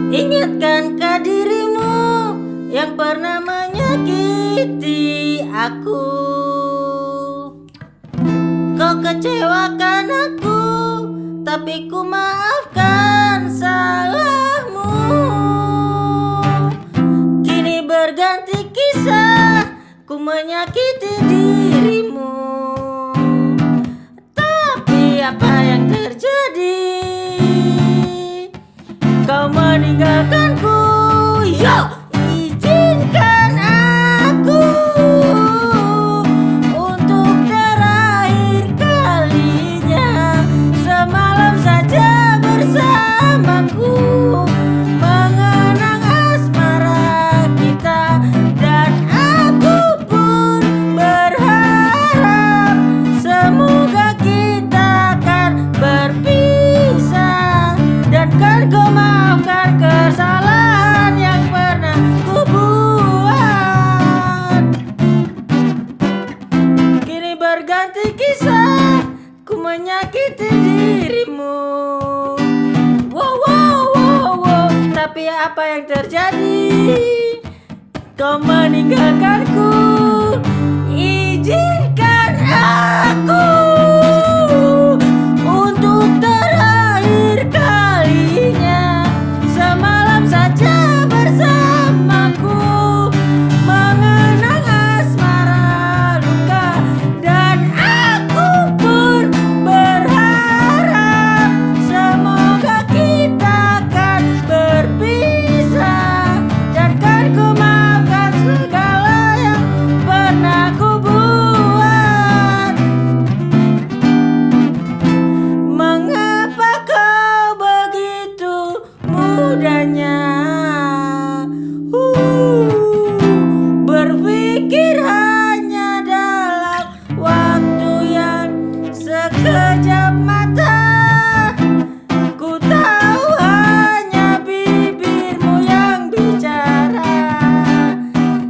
Ingatkankah dirimu yang pernah menyakiti aku? Kau kecewakan aku, tapi ku maafkan salahmu. Kini berganti kisah, ku menyakiti dirimu. Tapi apa yang terjadi? Kau meninggalkanku, yo! Izinkan aku untuk terakhir kalinya semalam saja bersamaku, mengenang asmara kita. Dan aku pun berharap semoga kita akan berpisah, dan kan kau maafkan kesalahan yang pernah ku buat. Kini berganti kisah, ku menyakiti dirimu. Wow, wow, wow, wow. Tapi apa yang terjadi? Kau meninggalkanku. Izinkan aku untuk terakhir kalinya semalam saja bersamaku, mengenang asmara luka. Dan aku pun berharap semoga kita akan berpisah, dan kan ku maafkan segala yang pernah ku buat. Mengapa kau begitu mudahnya berpikir hanya dalam waktu yang sekejap mata? Ku tahu hanya bibirmu yang bicara,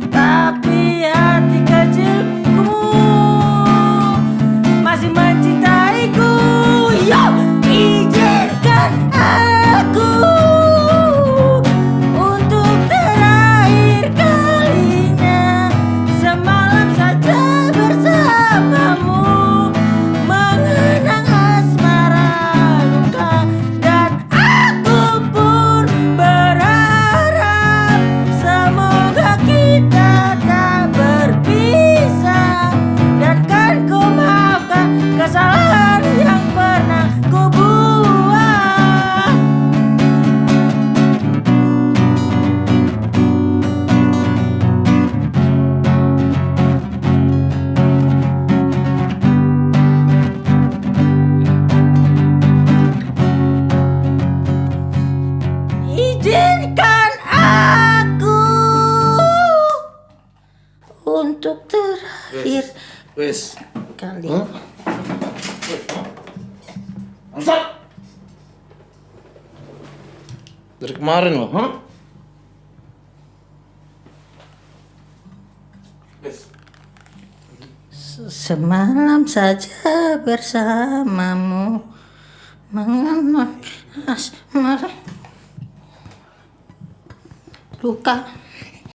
tapi hati kecilku masih mencintaiku. Yo! Izinkan aku untuk terakhir kalinya semalam saja bersamamu, mengenang asmara luka. Dan aku pun berharap semoga kita tak berpisah, dan kan ku maafkan kesalahan yang pernah ku buat. Izinkan aku untuk terakhir Wes. kali. Angkat. Dari kemarin loh, Wes. Semalam saja bersamamu, mengenang asmara luka.